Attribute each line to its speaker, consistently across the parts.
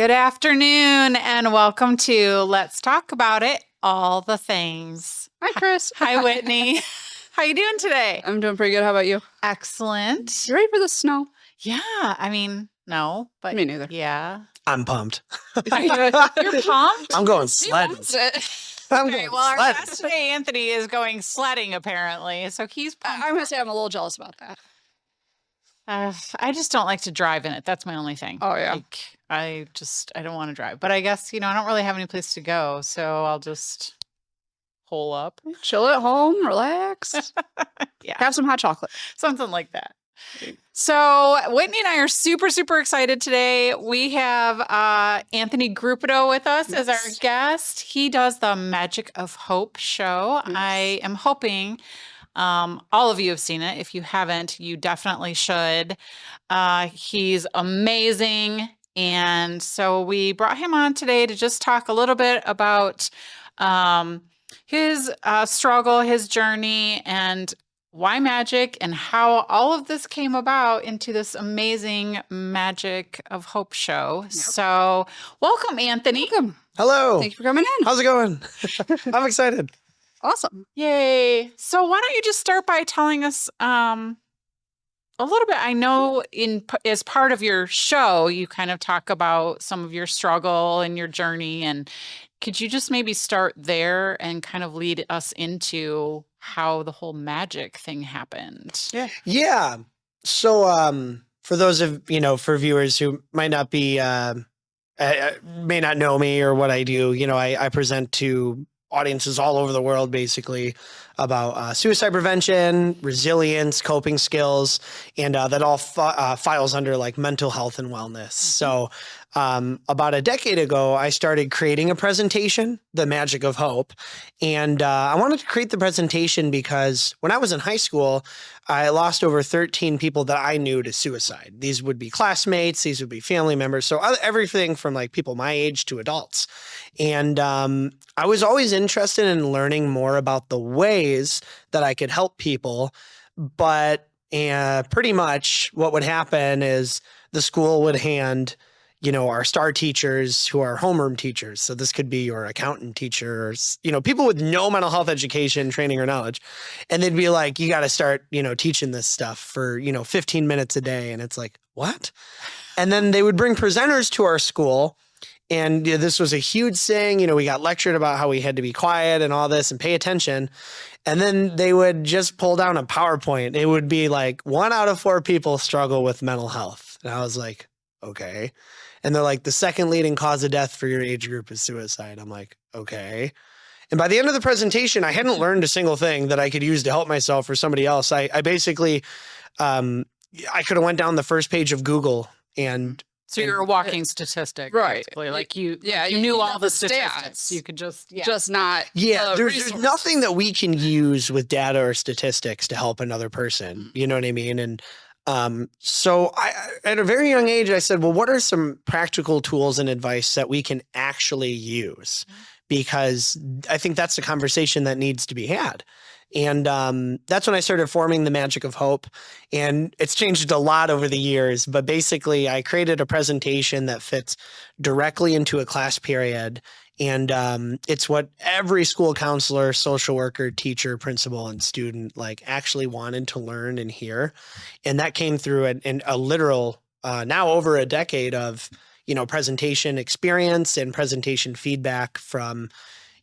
Speaker 1: Good afternoon and welcome to Let's Talk About It, All the Things.
Speaker 2: Hi, Chris.
Speaker 1: Hi, Whitney. How you doing today?
Speaker 2: I'm doing pretty good. How about you?
Speaker 1: Excellent.
Speaker 2: You ready for the snow?
Speaker 1: Yeah, I mean, no, but
Speaker 2: Me neither.
Speaker 1: Yeah.
Speaker 3: I'm pumped.
Speaker 1: You're pumped?
Speaker 3: I'm going
Speaker 2: He
Speaker 3: sledding.
Speaker 2: wants it.
Speaker 3: I'm
Speaker 1: Okay,
Speaker 3: going
Speaker 1: well, our
Speaker 3: sledding.
Speaker 1: guest today, Anthony, is going sledding apparently, so he's pumped.
Speaker 2: I'm going to say I'm a little jealous about that.
Speaker 1: I just don't like to drive in it. That's my only thing.
Speaker 2: Oh, yeah.
Speaker 1: Like, I don't want to drive. But I guess, I don't really have any place to go, so I'll just hole up.
Speaker 2: Chill at home, relax,
Speaker 1: Yeah,
Speaker 2: have some hot chocolate.
Speaker 1: something like that. So Whitney and I are super, super excited today. We have Anthony Grupido with us as our guest. He does the Magic of Hope show.
Speaker 2: Yes.
Speaker 1: I am hoping all of you have seen it. If you haven't, you definitely should. He's amazing. And so we brought him on today to just talk a little bit about his struggle, his journey, and why magic, and how all of this came about into this amazing Magic of Hope show.
Speaker 2: Yep.
Speaker 1: So welcome, Anthony.
Speaker 2: Welcome.
Speaker 3: Hello.
Speaker 2: Thank you for coming in.
Speaker 3: How's it going? I'm excited.
Speaker 2: Awesome.
Speaker 1: Yay. So why don't you just start by telling us a little bit. I know as part of your show, you kind of talk about some of your struggle and your journey. And could you just maybe start there and kind of lead us into how the whole magic thing happened?
Speaker 3: Yeah. So, for those of, for viewers who might not be, may not know me or what I do, I present to audiences all over the world, basically, about suicide prevention, resilience, coping skills, and that all files under like mental health and wellness. So about a decade ago, I started creating a presentation, The Magic of Hope. And I wanted to create the presentation because when I was in high school, I lost over 13 people that I knew to suicide. These would be classmates, these would be family members. So everything from like people my age to adults. And I was always interested in learning more about the ways that I could help people. But pretty much what would happen is the school would hand our star teachers who are homeroom teachers. So this could be your accountant teacher, or, people with no mental health education, training, or knowledge. And they'd be like, you got to start, teaching this stuff for, 15 minutes a day. And it's like, what? And then they would bring presenters to our school. And this was a huge thing. We got lectured about how we had to be quiet and all this and pay attention. And then they would just pull down a PowerPoint. It would be like 1 out of 4 people struggle with mental health. And I was like, okay. And they're like, the second leading cause of death for your age group is suicide. I'm like, okay. And by the end of the presentation, I hadn't learned a single thing that I could use to help myself or somebody else. I basically, I could have went down the first page of Google and.
Speaker 1: So you're a walking statistic,
Speaker 2: Right.
Speaker 1: basically. Like you
Speaker 2: you
Speaker 1: knew
Speaker 2: know
Speaker 1: all the
Speaker 2: the
Speaker 1: statistics.
Speaker 2: stats.
Speaker 1: You could just,
Speaker 2: Just not.
Speaker 3: Yeah, there's
Speaker 2: resource.
Speaker 3: nothing that we can use with data or statistics to help another person. You know what I mean? And so at a very young age, I said, well, what are some practical tools and advice that we can actually use? Because I think that's the conversation that needs to be had. And that's when I started forming the Magic of Hope. And it's changed a lot over the years. But basically, I created a presentation that fits directly into a class period. And it's what every school counselor, social worker, teacher, principal, and student actually wanted to learn and hear. And that came through a literal, now over a decade of, presentation experience and presentation feedback from,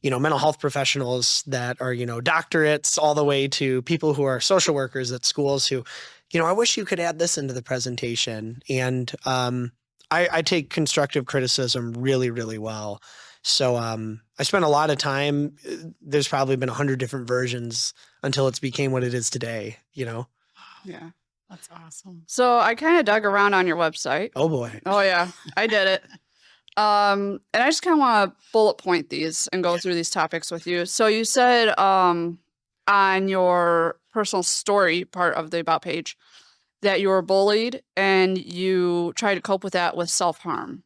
Speaker 3: mental health professionals that are, doctorates, all the way to people who are social workers at schools who, I wish you could add this into the presentation. And I take constructive criticism really, really well. So I spent a lot of time. There's probably been 100 different versions until it's became what it is today,
Speaker 2: Yeah.
Speaker 1: That's awesome.
Speaker 2: So I kind of dug around on your website.
Speaker 3: Oh, boy.
Speaker 2: Oh, yeah. I did it. And I just kind of want to bullet point these and go through these topics with you. So you said on your personal story part of the About page that you were bullied and you tried to cope with that with self-harm.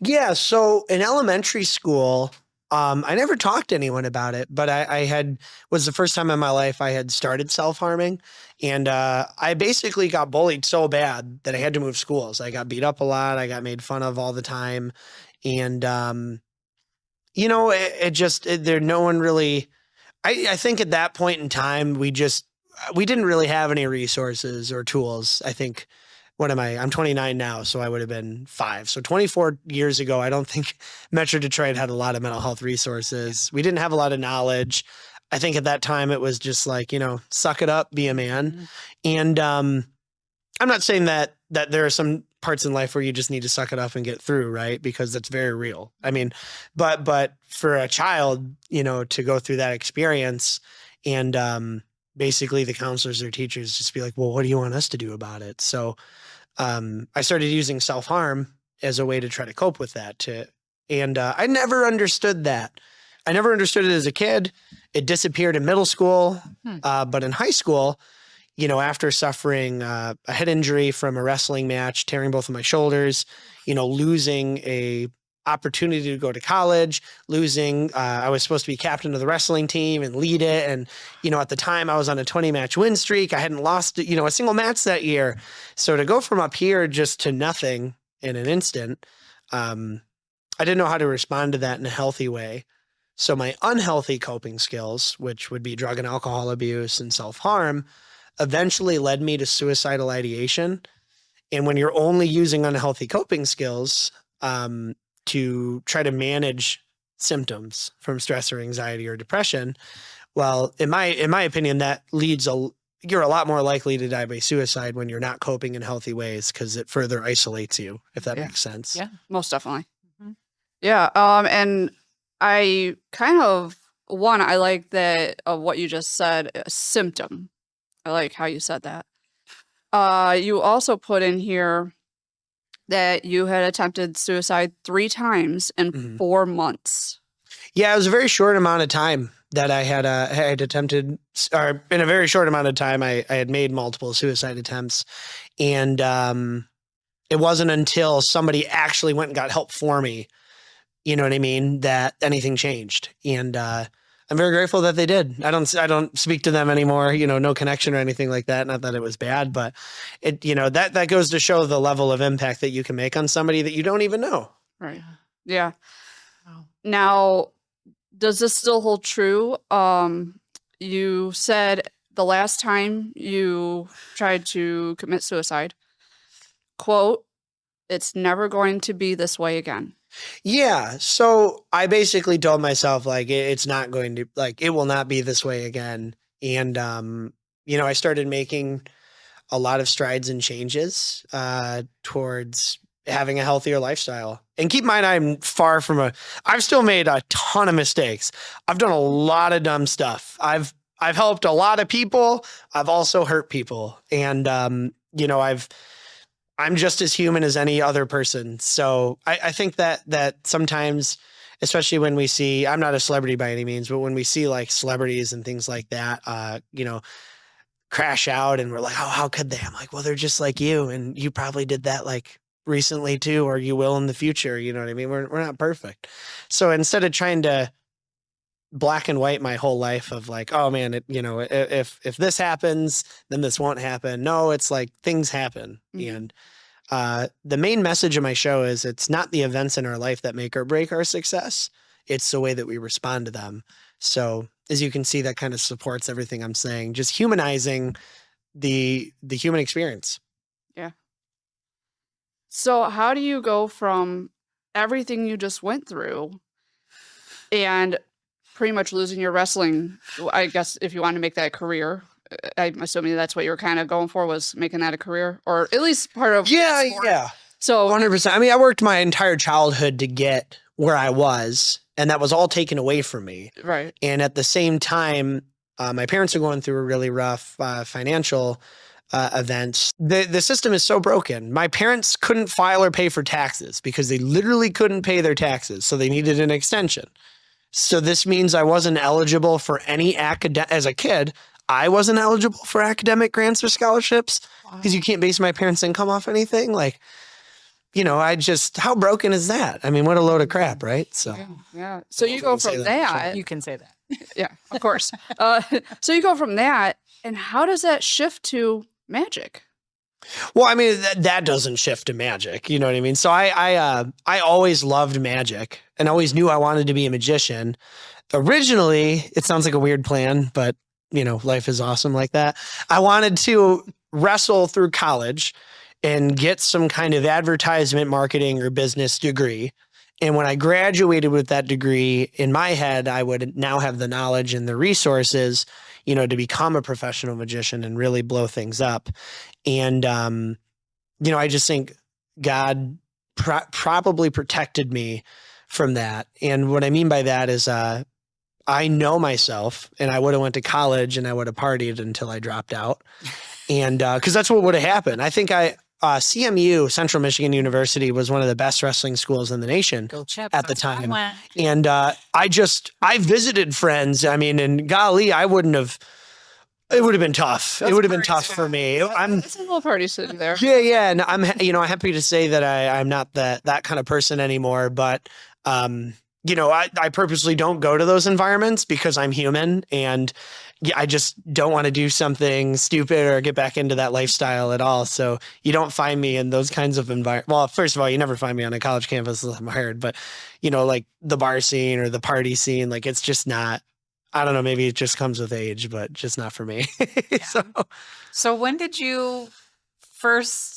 Speaker 3: Yeah. So in elementary school, I never talked to anyone about it, but was the first time in my life I had started self-harming. And I basically got bullied so bad that I had to move schools. I got beat up a lot. I got made fun of all the time. And, no one really, I think at that point in time, we didn't really have any resources or tools. I think, what am I? I'm 29 now, so I would have been 5. So 24 years ago, I don't think Metro Detroit had a lot of mental health resources. We didn't have a lot of knowledge. I think at that time it was just like, suck it up, be a man. And I'm not saying that there are some parts in life where you just need to suck it up and get through, right? Because that's very real. I mean, but for a child, to go through that experience and basically the counselors or teachers just be like, well, what do you want us to do about it? So I started using self-harm as a way to try to cope with that. I never understood that. I never understood it as a kid. It disappeared in middle school. But in high school, after suffering a head injury from a wrestling match, tearing both of my shoulders, losing a opportunity to go to college, I was supposed to be captain of the wrestling team and lead it. And, at the time I was on a 20-match win streak. I hadn't lost, a single match that year. So to go from up here just to nothing in an instant, I didn't know how to respond to that in a healthy way. So my unhealthy coping skills, which would be drug and alcohol abuse and self-harm, eventually led me to suicidal ideation. And when you're only using unhealthy coping skills, to try to manage symptoms from stress or anxiety or depression, well, in my opinion, that you're a lot more likely to die by suicide when you're not coping in healthy ways, because it further isolates you, if that makes sense.
Speaker 2: Yeah, most definitely. Yeah. And I kind of, I like that of what you just said, a symptom. I like how you said that. You also put in here that you had attempted suicide 3 times in 4 months.
Speaker 3: Yeah, it was a very short amount of time that I had attempted, or in a very short amount of time, I had made multiple suicide attempts. And it wasn't until somebody actually went and got help for me, you know what I mean, that anything changed. And I'm very grateful that they did. I don't speak to them anymore, no connection or anything like that. Not that it was bad, but it, that goes to show the level of impact that you can make on somebody that you don't even know.
Speaker 2: Right. Yeah. Wow. Now, does this still hold true? You said the last time you tried to commit suicide, quote, "It's never going to be this way again."
Speaker 3: Yeah. So I basically told myself, like, it's not going to, like, it will not be this way again. And, I started making a lot of strides and changes towards having a healthier lifestyle. And keep in mind, I've still made a ton of mistakes. I've done a lot of dumb stuff. I've helped a lot of people. I've also hurt people. And, I'm just as human as any other person. So I think that sometimes, especially when we see, I'm not a celebrity by any means, but when we see like celebrities and things like that, crash out and we're like, oh, how could they? I'm like, well, they're just like you. And you probably did that like recently too, or you will in the future. You know what I mean? We're not perfect. So instead of trying to black and white my whole life of like, oh man, if this happens, then this won't happen. No, it's like things happen. And the main message of my show is it's not the events in our life that make or break our success. It's the way that we respond to them. So as you can see, that kind of supports everything I'm saying, just humanizing the human experience.
Speaker 2: Yeah. So how do you go from everything you just went through and pretty much losing your wrestling, I guess, if you want to make that a career? I'm assuming that's what you were kind of going for, was making that a career, or at least part of sport.
Speaker 3: Yeah.
Speaker 2: So
Speaker 3: 100%. I mean, I worked my entire childhood to get where I was, and that was all taken away from me.
Speaker 2: Right.
Speaker 3: And at the same time, my parents are going through a really rough financial events. The system is so broken. My parents couldn't file or pay for taxes because they literally couldn't pay their taxes, so they needed an extension. So this means I wasn't eligible for any as a kid. I wasn't eligible for academic grants or scholarships because you can't base my parents' income off anything. Like, how broken is that? I mean, what a load of crap, right? So,
Speaker 2: yeah. So you go from that.
Speaker 1: You can say that.
Speaker 2: Yeah, of course. So you go from that, and how does that shift to magic?
Speaker 3: Well, I mean, that doesn't shift to magic. You know what I mean? So I always loved magic and always knew I wanted to be a magician. Originally, it sounds like a weird plan, but life is awesome like that. I wanted to wrestle through college and get some kind of advertisement marketing or business degree. And when I graduated with that degree, in my head, I would now have the knowledge and the resources, to become a professional magician and really blow things up. And, I just think God probably protected me from that. And what I mean by that is, I know myself, and I would have went to college and I would have partied until I dropped out. And, cause that's what would have happened. I think CMU, Central Michigan University, was one of the best wrestling schools in the nation at the time. And, I visited friends. I mean, and golly, it would have been tough. It would have been tough for me.
Speaker 2: It's a little party sitting there.
Speaker 3: Yeah. And I'm happy to say that I'm not that kind of person anymore, but, I purposely don't go to those environments because I'm human and I just don't want to do something stupid or get back into that lifestyle at all. So you don't find me in those kinds of environments. Well, first of all, you never find me on a college campus unless I'm hired, but like the bar scene or the party scene, like it's just not, I don't know, maybe it just comes with age, but just not for me.
Speaker 1: Yeah. So when did you first,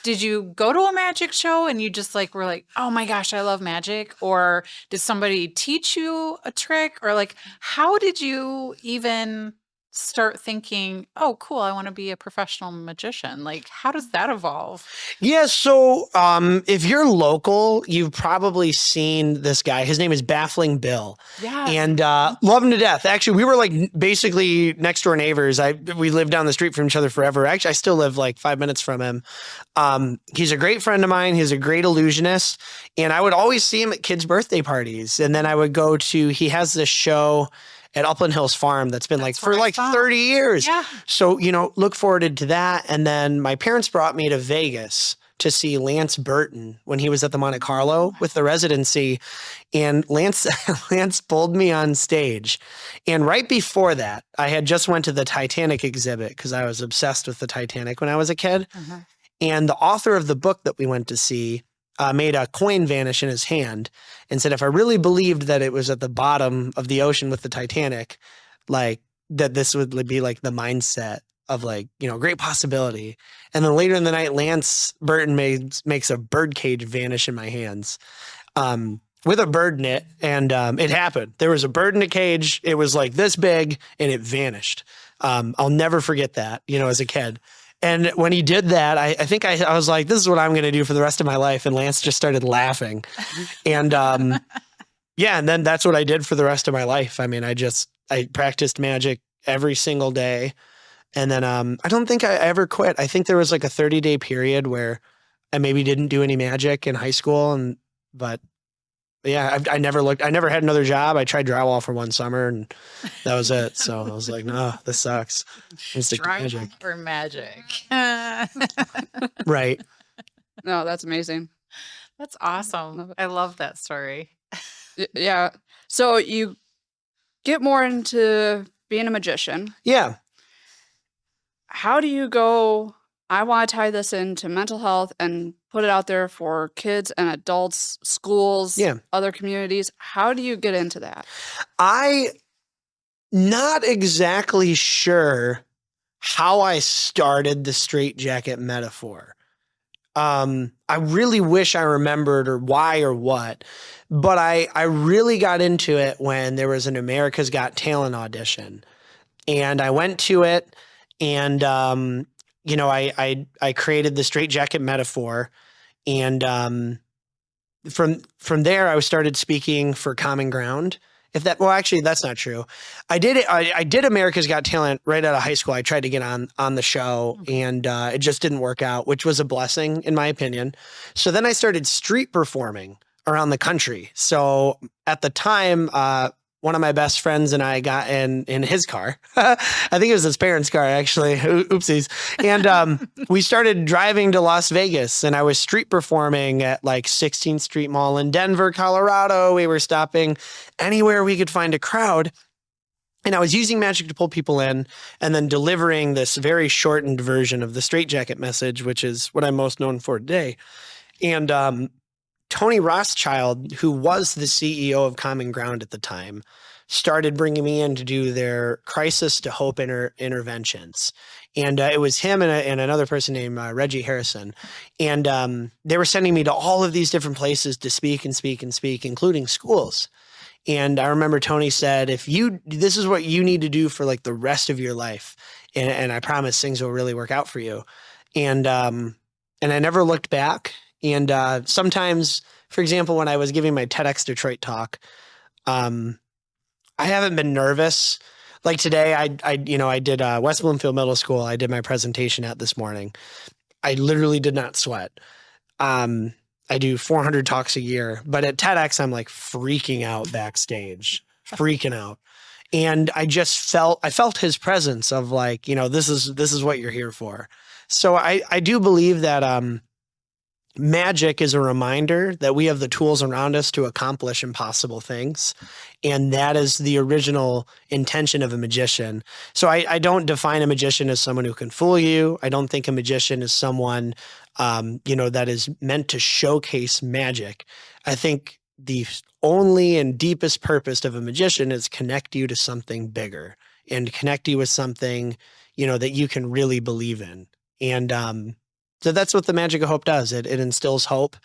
Speaker 1: did you go to a magic show and you just were like, oh my gosh, I love magic? Or did somebody teach you a trick? Or how did you even start thinking, oh, cool, I want to be a professional magician? How does that evolve?
Speaker 3: Yeah. So if you're local, you've probably seen this guy. His name is Baffling Bill.
Speaker 1: Yeah.
Speaker 3: And love him to death. Actually, we were basically next door neighbors. We lived down the street from each other forever. Actually, I still live 5 minutes from him. He's a great friend of mine. He's a great illusionist. And I would always see him at kids' birthday parties. And then I would go he has this show at Upland Hills Farm that's been for 30 years.
Speaker 1: Yeah.
Speaker 3: So, look forward to that. And then my parents brought me to Vegas to see Lance Burton when he was at the Monte Carlo with the residency. And Lance pulled me on stage. And right before that, I had just went to the Titanic exhibit because I was obsessed with the Titanic when I was a kid.
Speaker 1: Uh-huh.
Speaker 3: And the author of the book that we went to see made a coin vanish in his hand and said, if I really believed that it was at the bottom of the ocean with the Titanic, that this would be the mindset of great possibility. And then later in the night, Lance Burton makes a bird cage vanish in my hands with a bird in it. And it happened. There was a bird in a cage. It was this big and it vanished. I'll never forget that, as a kid. And when he did that, I think I was like, this is what I'm going to do for the rest of my life. And Lance just started laughing. And yeah, and then that's what I did for the rest of my life. I mean, I practiced magic every single day. And then I don't think I ever quit. I think there was a 30-day period where I maybe didn't do any magic in high school. But yeah, I never had another job. I tried drywall for one summer and that was it. So I was like, no, this sucks. Let's stick to magic.
Speaker 1: Or magic.
Speaker 3: Right.
Speaker 2: No, that's amazing.
Speaker 1: That's awesome. I love that story.
Speaker 2: Yeah. So you get more into being a magician.
Speaker 3: Yeah.
Speaker 2: How do you go, I want to tie this into mental health and put it out there for kids and adults, schools, other communities. How do you get into that?
Speaker 3: I not exactly sure how I started the straitjacket metaphor. I really wish I remembered or why or what, but I really got into it when there was an America's Got Talent audition, and I went to it, and I created the straitjacket metaphor, and from there I started speaking for Common Ground. Actually, that's not true. I did America's Got Talent right out of high school. I tried to get on the show and it just didn't work out, which was a blessing in my opinion. So then I started street performing around the country. So at the time, one of my best friends and I got in his car. I think it was his parents' car, actually. Oopsies. And we started driving to Las Vegas, and I was street performing at 16th Street Mall in Denver, Colorado. We were stopping anywhere we could find a crowd. And I was using magic to pull people in and then delivering this very shortened version of the straitjacket message, which is what I'm most known for today. And Tony Rothschild, who was the CEO of Common Ground at the time, started bringing me in to do their crisis to hope interventions. And it was him and another person named Reggie Harrison. And they were sending me to all of these different places to speak and speak and speak, including schools. And I remember Tony said, this is what you need to do for like the rest of your life. And I promise things will really work out for you. And I never looked back. And sometimes, for example, when I was giving my TEDx Detroit talk, I haven't been nervous. Like today, I did West Bloomfield Middle School. I did my presentation at this morning. I literally did not sweat. I do 400 talks a year, but at TEDx, I'm like freaking out backstage, freaking out. And I felt his presence of like, this is what you're here for. So I do believe that magic is a reminder that we have the tools around us to accomplish impossible things. And that is the original intention of a magician. So I don't define a magician as someone who can fool you. I don't think a magician is someone, that is meant to showcase magic. I think the only and deepest purpose of a magician is connect you to something bigger and connect you with something, that you can really believe in. And so that's what the Magic of Hope does. It instills hope,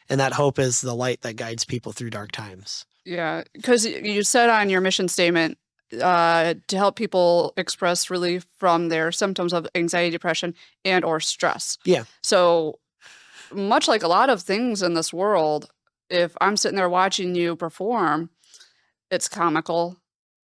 Speaker 3: and that hope is the light that guides people through dark times.
Speaker 2: Yeah, because you said on your mission statement to help people express relief from their symptoms of anxiety, depression, and or stress.
Speaker 3: Yeah.
Speaker 2: So much like a lot of things in this world, if I'm sitting there watching you perform, it's comical.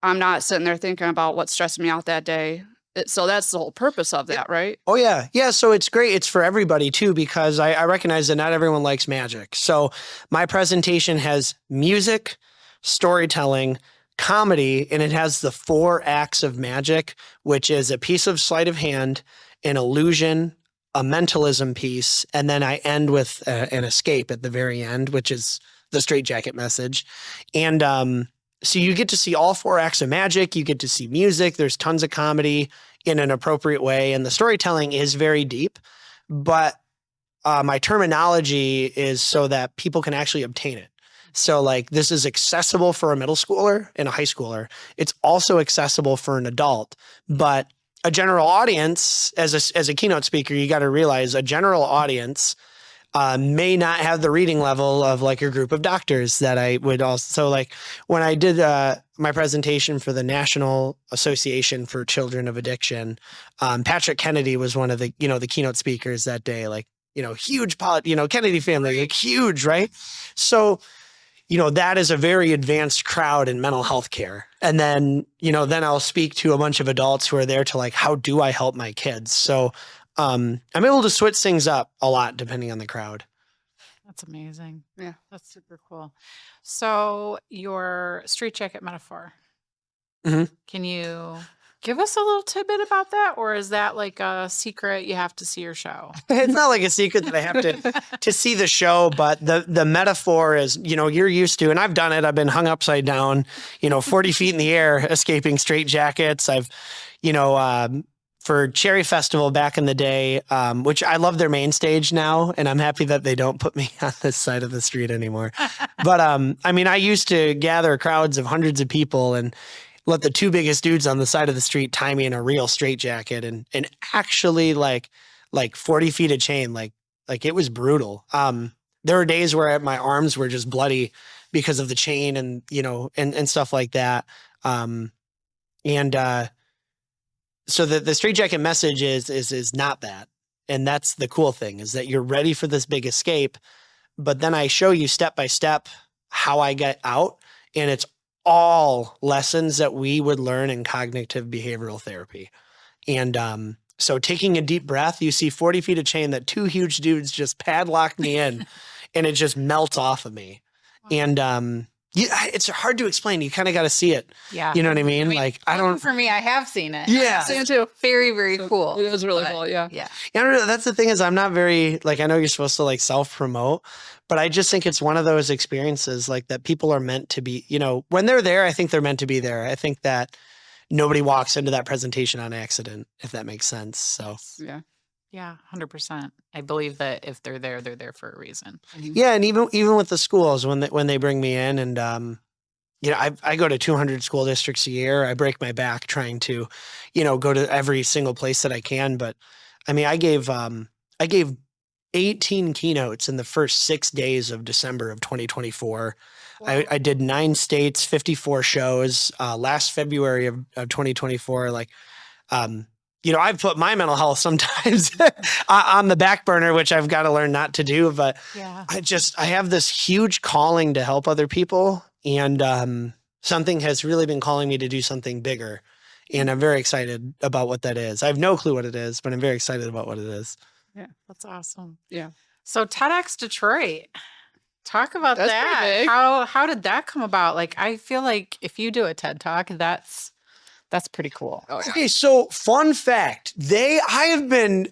Speaker 2: I'm not sitting there thinking about what stressed me out that day. So that's the whole purpose of that, right?
Speaker 3: Oh, yeah. Yeah. So it's great. It's for everybody, too, because I recognize that not everyone likes magic. So my presentation has music, storytelling, comedy, and it has the 4 acts of magic, which is a piece of sleight of hand, an illusion, a mentalism piece, and then I end with an escape at the very end, which is the straitjacket message. And so you get to see all 4 acts of magic. You get to see music. There's tons of comedy in an appropriate way. And the storytelling is very deep, but my terminology is so that people can actually obtain it. So like this is accessible for a middle schooler and a high schooler. It's also accessible for an adult, but a general audience, as a keynote speaker, you got to realize a general audience may not have the reading level of like a group of doctors that I would also. So like when I did my presentation for the National Association for Children of Addiction, Patrick Kennedy was one of the, the keynote speakers that day, like, huge, Kennedy family, like huge, right? So, that is a very advanced crowd in mental health care. And then, then I'll speak to a bunch of adults who are there to like, how do I help my kids? So I'm able to switch things up a lot depending on the crowd.
Speaker 1: That's amazing.
Speaker 2: Yeah.
Speaker 1: That's super cool. So your straitjacket metaphor,
Speaker 3: Mhm.
Speaker 1: Can you give us a little tidbit about that? Or is that like a secret? You have to see your show.
Speaker 3: It's not like a secret that I have to see the show, but the metaphor is, you're used to, and I've done it. I've been hung upside down, 40 feet in the air, escaping straitjackets. I've, for Cherry Festival back in the day, which I love their main stage now, and I'm happy that they don't put me on this side of the street anymore. But I used to gather crowds of hundreds of people and let the 2 biggest dudes on the side of the street tie me in a real straitjacket and actually like 40 feet of chain, like it was brutal. There were days where my arms were just bloody because of the chain and, and stuff like that. So the straitjacket message is not that. And that's the cool thing, is that you're ready for this big escape, but then I show you step by step how I get out, and it's all lessons that we would learn in cognitive behavioral therapy. And so taking a deep breath, you see 40 feet of chain that 2 huge dudes just padlocked me in, and it just melts off of me. And it's hard to explain. You kind of got to see it.
Speaker 1: Yeah.
Speaker 3: You know what I mean? Like, I don't.
Speaker 1: For me, I have seen it.
Speaker 3: Yeah.
Speaker 2: Same too.
Speaker 1: Very, very cool.
Speaker 2: It was really cool. Yeah.
Speaker 1: Yeah.
Speaker 3: I don't know. That's the thing, is I'm not very, like, I know you're supposed to like self-promote, but I just think it's one of those experiences like that people are meant to be, when they're there, I think they're meant to be there. I think that nobody walks into that presentation on accident, if that makes sense. So
Speaker 2: Yeah.
Speaker 1: Yeah, 100%. I believe that if they're there for a reason.
Speaker 3: yeah, and even with the schools when they bring me in, and I go to 200 school districts a year. I break my back trying to, go to every single place that I can. But I mean, I gave 18 keynotes in the first 6 days of December of 2024.
Speaker 2: Wow.
Speaker 3: I did 9 states, 54 shows. Last February of 2024, I've put my mental health sometimes on the back burner, which I've got to learn not to do. But
Speaker 1: Yeah.
Speaker 3: I have this huge calling to help other people. And something has really been calling me to do something bigger. And I'm very excited about what that is. I have no clue what it is, but I'm very excited about what it is.
Speaker 1: Yeah, that's awesome.
Speaker 2: Yeah.
Speaker 1: So TEDx Detroit, talk about
Speaker 2: That's
Speaker 1: that.
Speaker 2: pretty big.
Speaker 1: How did that come about? Like, I feel like if you do a TED Talk, that's pretty cool.
Speaker 2: Oh, yeah.
Speaker 3: Okay, so fun fact, I have been,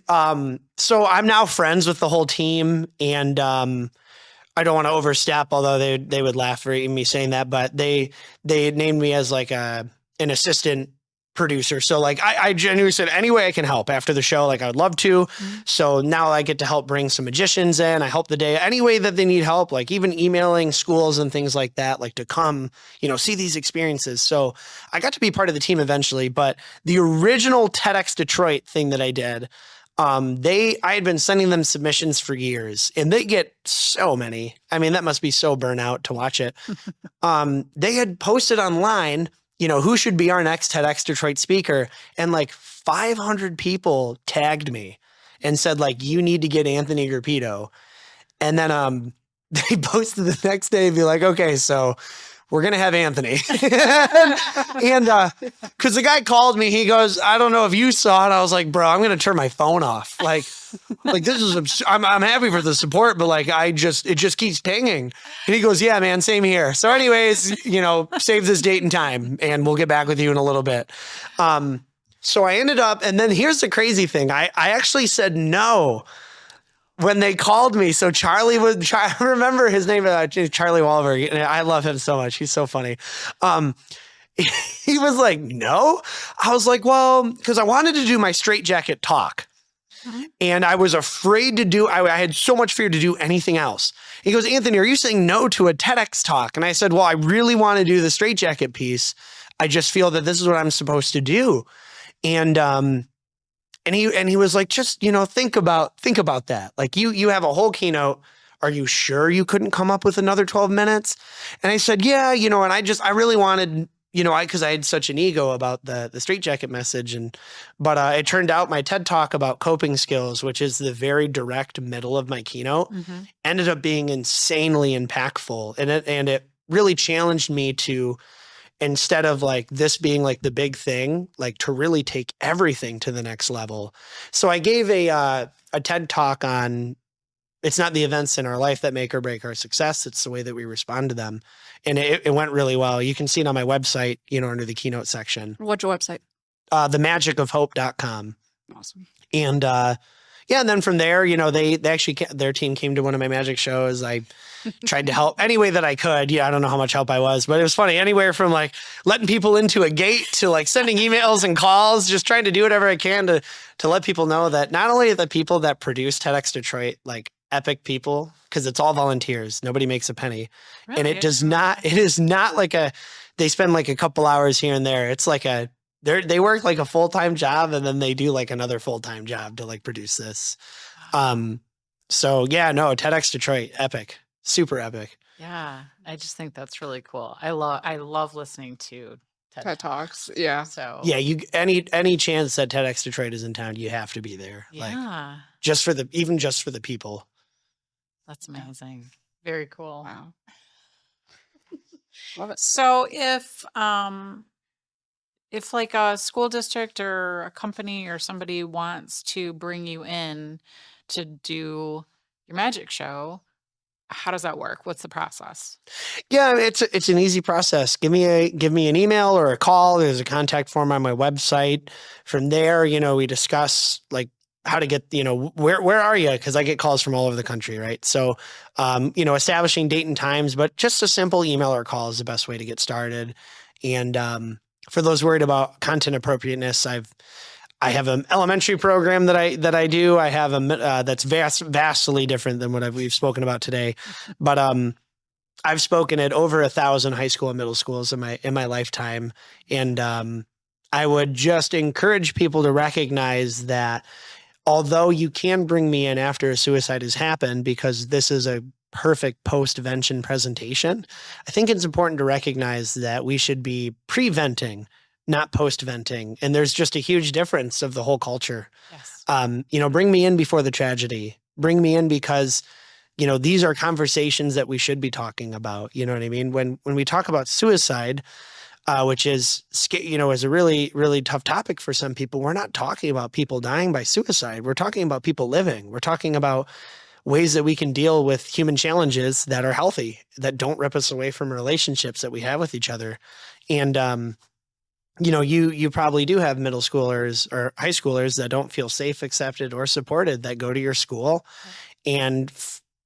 Speaker 3: so I'm now friends with the whole team, and I don't want to overstep, although they would laugh at me saying that, but they named me as like an assistant producer. So like I genuinely said, any way I can help after the show, like I would love to. So now I get to help bring some magicians in. I help the day any way that they need help, like even emailing schools and things like that, like to come, see these experiences. So I got to be part of the team eventually, but the original TEDx Detroit thing that I did, I had been sending them submissions for years, and they get so many. I mean, that must be so burnout to watch it. They had posted online, who should be our next TEDx Detroit speaker, and like 500 people tagged me and said like, you need to get Anthony Grupido. And then they posted the next day and be like, okay, so we're going to have Anthony. and because the guy called me, he goes, I don't know if you saw it. I was like, bro, I'm going to turn my phone off. Like this is, I'm happy for the support, but like, it just keeps pinging. And he goes, yeah, man, same here. So anyways, save this date and time and we'll get back with you in a little bit. So I ended up, and then here's the crazy thing. I actually said no when they called me. So I remember his name, Charlie Wahlberg. And I love him so much. He's so funny. He was like, no. I was like, well, because I wanted to do my straitjacket talk. And I was afraid to I had so much fear to do anything else. He goes, Anthony, are you saying no to a TEDx talk? And I said, well, I really want to do the straitjacket piece. I just feel that this is what I'm supposed to do. And he was like, just, think about that. Like you have a whole keynote. Are you sure you couldn't come up with another 12 minutes? And I said, yeah, and I really wanted, because I had such an ego about the straitjacket message. But it turned out my TED Talk about coping skills, which is the very direct middle of my keynote, ended up being insanely impactful. And it really challenged me to, instead of like this being like the big thing, like to really take everything to the next level. So I gave a TED Talk on, it's not the events in our life that make or break our success. It's the way that we respond to them. And it went really well. You can see it on my website, under the keynote section.
Speaker 2: What's your website?
Speaker 3: themagicofhope.com.
Speaker 2: Awesome.
Speaker 3: And and then from there, they actually, their team came to one of my magic shows. I tried to help any way that I could. Yeah, I don't know how much help I was, but it was funny. Anywhere from like letting people into a gate to like sending emails and calls, just trying to do whatever I can to let people know that not only the people that produce TEDx Detroit, like epic people, because it's all volunteers. Nobody makes a penny.
Speaker 1: Really?
Speaker 3: And it is not like they spend like a couple hours here and there. It's like they work like a full-time job, and then they do like another full-time job to like produce this. So yeah, no, TEDx Detroit, epic, super epic.
Speaker 1: Yeah, I just think that's really cool. I love listening to
Speaker 2: TED Talks. Yeah.
Speaker 1: So
Speaker 3: Yeah, any chance that TEDx Detroit is in town, you have to be there.
Speaker 1: yeah,
Speaker 3: Like just for the people.
Speaker 1: that's amazing. Very cool.
Speaker 2: Wow. Love it.
Speaker 1: So if like a school district or a company or somebody wants to bring you in to do your magic show, how does that work? What's the process?
Speaker 3: Yeah, it's an easy process. Give me an email or a call. There's a contact form on my website. From there, we discuss like how to get, where are you? Because I get calls from all over the country, right? So, establishing date and times, but just a simple email or call is the best way to get started. And for those worried about content appropriateness, I have an elementary program that I do. I have a that's vastly different than what we've spoken about today, but I've spoken at over 1,000 high school and middle schools in my lifetime, and I would just encourage people to recognize that although you can bring me in after a suicide has happened, because this is a perfect post-vention presentation, I think it's important to recognize that we should be preventing, not post-venting. And there's just a huge difference of the whole culture.
Speaker 1: Yes.
Speaker 3: Bring me in before the tragedy. Bring me in because, these are conversations that we should be talking about. You know what I mean? When we talk about suicide, which is a really, really tough topic for some people, we're not talking about people dying by suicide. We're talking about people living. We're talking about ways that we can deal with human challenges that are healthy, that don't rip us away from relationships that we have with each other. And, you probably do have middle schoolers or high schoolers that don't feel safe, accepted, or supported that go to your school. And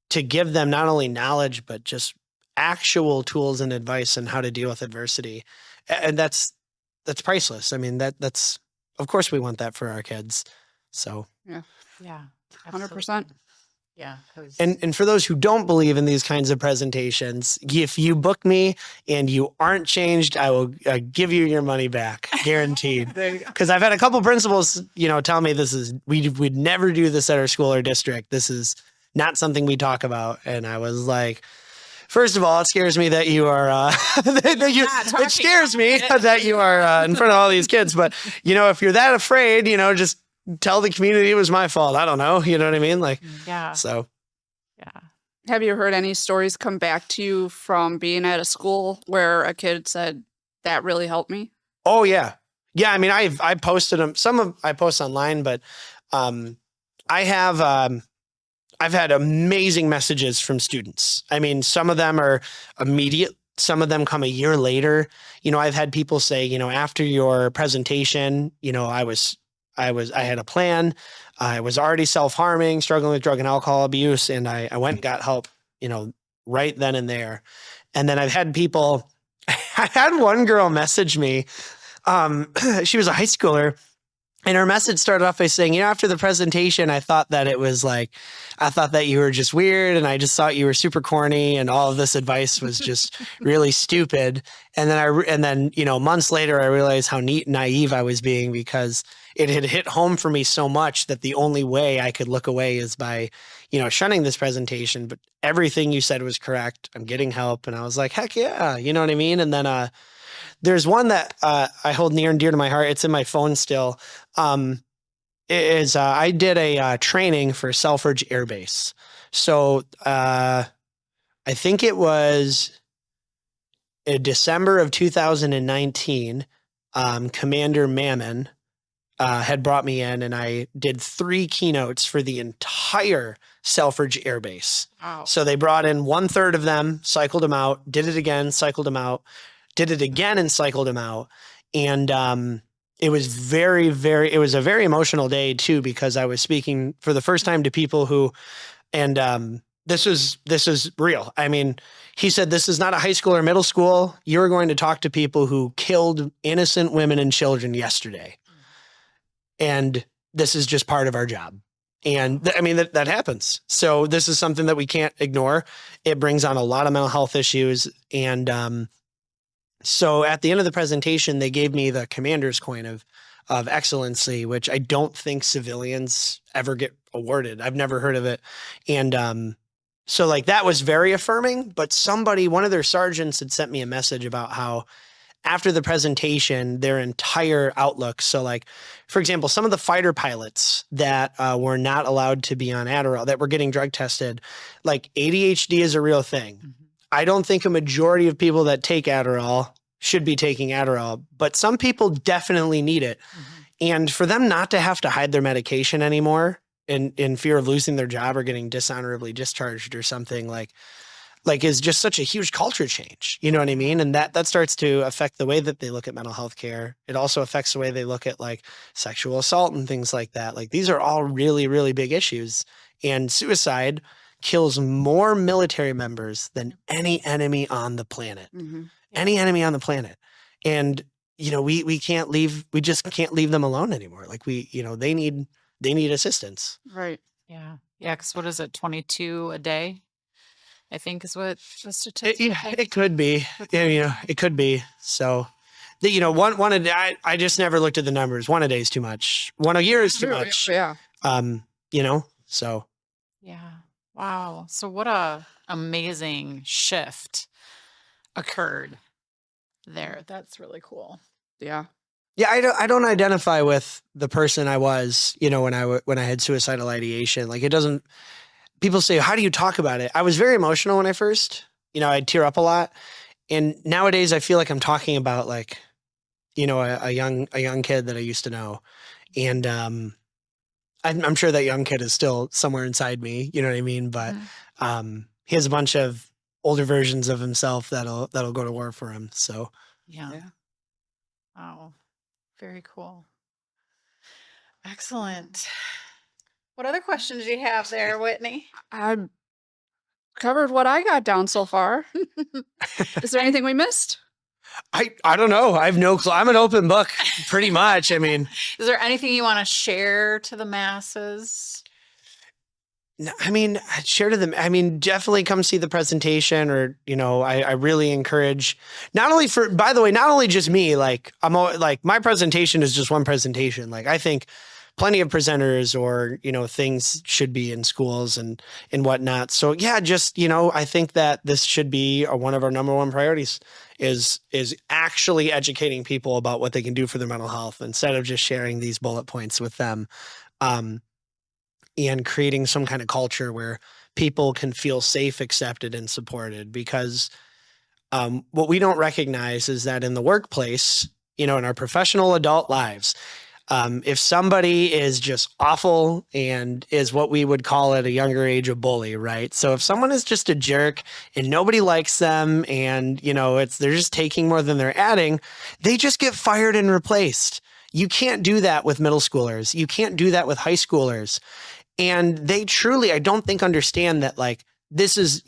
Speaker 3: to give them not only knowledge, but just actual tools and advice on how to deal with adversity. And that's priceless. I mean, that's, of course we want that for our kids. So,
Speaker 2: Yeah.
Speaker 1: Yeah.
Speaker 2: 100%.
Speaker 1: Yeah.
Speaker 3: And for those who don't believe in these kinds of presentations, if you book me and you aren't changed, I will give you your money back, guaranteed. Because I've had a couple principals, tell me we'd never do this at our school or district. This is not something we talk about. And I was like, first of all, it scares me that you are, it scares me that you are in front of all these kids. But, if you're that afraid, just tell the community it was my fault. I don't know. You know what I mean? Like,
Speaker 1: yeah.
Speaker 3: So,
Speaker 1: yeah.
Speaker 2: Have you heard any stories come back to you from being at a school where a kid said, that really helped me?
Speaker 3: Oh yeah. Yeah. I mean, I posted them. I post online, but, I've had amazing messages from students. I mean, some of them are immediate. Some of them come a year later. I've had people say, after your presentation, I had a plan. I was already self-harming, struggling with drug and alcohol abuse. And I went and got help, right then and there. And then I've had people, I had one girl message me. She was a high schooler. And her message started off by saying, after the presentation, I thought that you were just weird. And I just thought you were super corny. And all of this advice was just really stupid. And then, months later, I realized how naive I was being, because it had hit home for me so much that the only way I could look away is by, shunning this presentation. But everything you said was correct. I'm getting help. And I was like, heck yeah. You know what I mean? And then, there's one that I hold near and dear to my heart. It's in my phone still. I did a training for Selfridge Air Base. So I think it was in December of 2019. Commander Mammon had brought me in, and I did 3 keynotes for the entire Selfridge Air Base.
Speaker 1: Wow.
Speaker 3: So they brought in 1/3 of them, cycled them out, did it again, cycled them out. Did it again and cycled him out. And it was it was a very emotional day too, because I was speaking for the first time to people who, and this is real. I mean, he said, this is not a high school or middle school. You're going to talk to people who killed innocent women and children yesterday. And this is just part of our job. And that happens. So this is something that we can't ignore. It brings on a lot of mental health issues. And, so at the end of the presentation, they gave me the commander's coin of excellency, which I don't think civilians ever get awarded. I've never heard of it. And so that was very affirming, but one of their sergeants had sent me a message about how after the presentation, their entire outlook. So for example, some of the fighter pilots that were not allowed to be on Adderall, that were getting drug tested, ADHD is a real thing. Mm-hmm. I don't think a majority of people that take Adderall should be taking Adderall, but some people definitely need it. Mm-hmm. And for them not to have to hide their medication anymore in fear of losing their job or getting dishonorably discharged or something is just such a huge culture change. You know what I mean? And that starts to affect the way that they look at mental health care. It also affects the way they look at sexual assault and things like that. These are all really, really big issues. And suicide kills more military members than any enemy on the planet. Mm-hmm. Yeah. Any enemy on the planet. And, we can't leave, we just can't leave them alone anymore. Like they need assistance.
Speaker 2: Right.
Speaker 1: Yeah. Yeah. Cause what is it? 22 a day, I think is what the
Speaker 3: It,
Speaker 1: statistic.
Speaker 3: yeah, it could be. Yeah, it could be. So, one a day. I just never looked at the numbers. One a day is too much. One a year is too
Speaker 2: True,
Speaker 3: much.
Speaker 2: Yeah.
Speaker 3: So.
Speaker 1: Yeah. Wow. So what a amazing shift occurred there. That's really cool.
Speaker 2: Yeah.
Speaker 3: Yeah, I don't identify with the person I was, when I had suicidal ideation. Like, it doesn't. People say, "How do you talk about it?" I was very emotional when I first. I'd tear up a lot, and nowadays I feel like I'm talking about like, a young kid that I used to know, and I'm sure that young kid is still somewhere inside me. You know what I mean? But he has a bunch of older versions of himself that'll go to war for him. So
Speaker 1: Yeah. Wow. Very cool. Excellent. What other questions do you have there, Whitney?
Speaker 2: I covered what I got down so far. Is there anything we missed?
Speaker 3: I don't know. I have no clue. I'm an open book, pretty much. I mean,
Speaker 1: is there anything you want to share to the masses?
Speaker 3: I'd share to them. Definitely come see the presentation, or, I really encourage not only just me, like my presentation is just one presentation. Like, I think plenty of presenters or, things should be in schools and whatnot. So yeah, just, I think that this should be one of our number one priorities is actually educating people about what they can do for their mental health instead of just sharing these bullet points with them. And creating some kind of culture where people can feel safe, accepted, and supported. Because what we don't recognize is that in the workplace, in our professional adult lives, if somebody is just awful and is what we would call at a younger age a bully, right? So if someone is just a jerk and nobody likes them and, they're just taking more than they're adding, they just get fired and replaced. You can't do that with middle schoolers. You can't do that with high schoolers. And they truly, I don't think, understand that, like, this is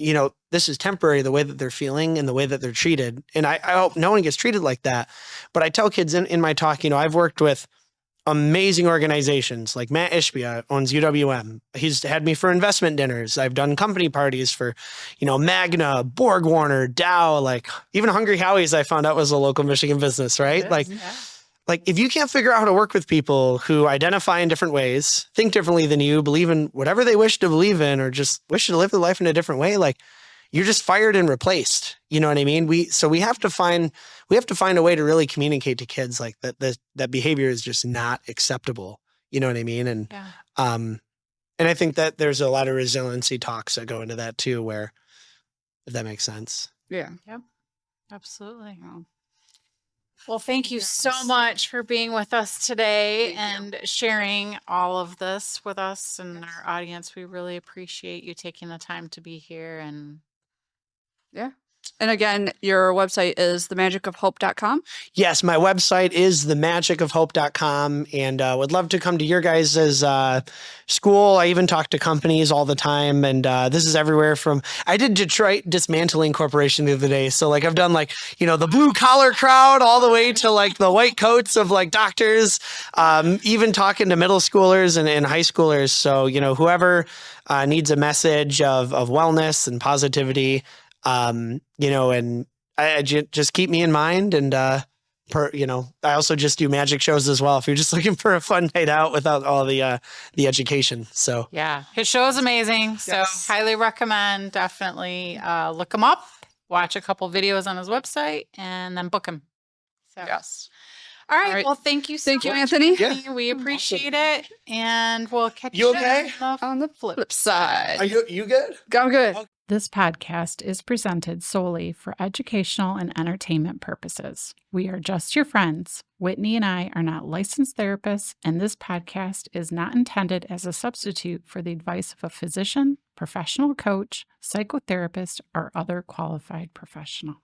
Speaker 3: temporary, the way that they're feeling and the way that they're treated. And I hope no one gets treated like that. But I tell kids in my talk, I've worked with amazing organizations like Matt Ishbia owns UWM. He's had me for investment dinners. I've done company parties for, Magna, Borg Warner, Dow, like even Hungry Howie's I found out was a local Michigan business, right? Like, if you can't figure out how to work with people who identify in different ways, think differently than you, believe in whatever they wish to believe in, or just wish to live their life in a different way, like, you're just fired and replaced. You know what I mean? We have to find a way to really communicate to kids like that behavior is just not acceptable. You know what I mean? And and I think that there's a lot of resiliency talks that go into that too, where, if that makes sense.
Speaker 2: Yeah.
Speaker 1: Yep. Absolutely. Well, thank you so much for being with us today and sharing all of this with us and our audience. We really appreciate you taking the time to be here. And
Speaker 2: yeah. And again, your website is themagicofhope.com.
Speaker 3: Yes, my website is themagicofhope.com, and would love to come to your guys' school. I even talk to companies all the time, and this is everywhere from, I did Detroit Dismantling Corporation the other day. So like I've done like, the blue collar crowd all the way to like the white coats of like doctors, even talking to middle schoolers and high schoolers. So, whoever needs a message of wellness and positivity, and I just keep me in mind. And, I also just do magic shows as well, if you're just looking for a fun night out without all the education. So
Speaker 1: yeah, his show is amazing. So highly recommend, definitely look him up, watch a couple videos on his website, and then book him. So
Speaker 2: Yes.
Speaker 1: All right. Well, thank you so much,
Speaker 2: Anthony.
Speaker 1: Yeah. We appreciate it. And we'll catch
Speaker 3: you okay?
Speaker 2: On the flip side.
Speaker 3: Are you good?
Speaker 2: I'm good.
Speaker 3: Okay.
Speaker 1: This podcast is presented solely for educational and entertainment purposes. We are just your friends. Whitney and I are not licensed therapists, and this podcast is not intended as a substitute for the advice of a physician, professional coach, psychotherapist, or other qualified professional.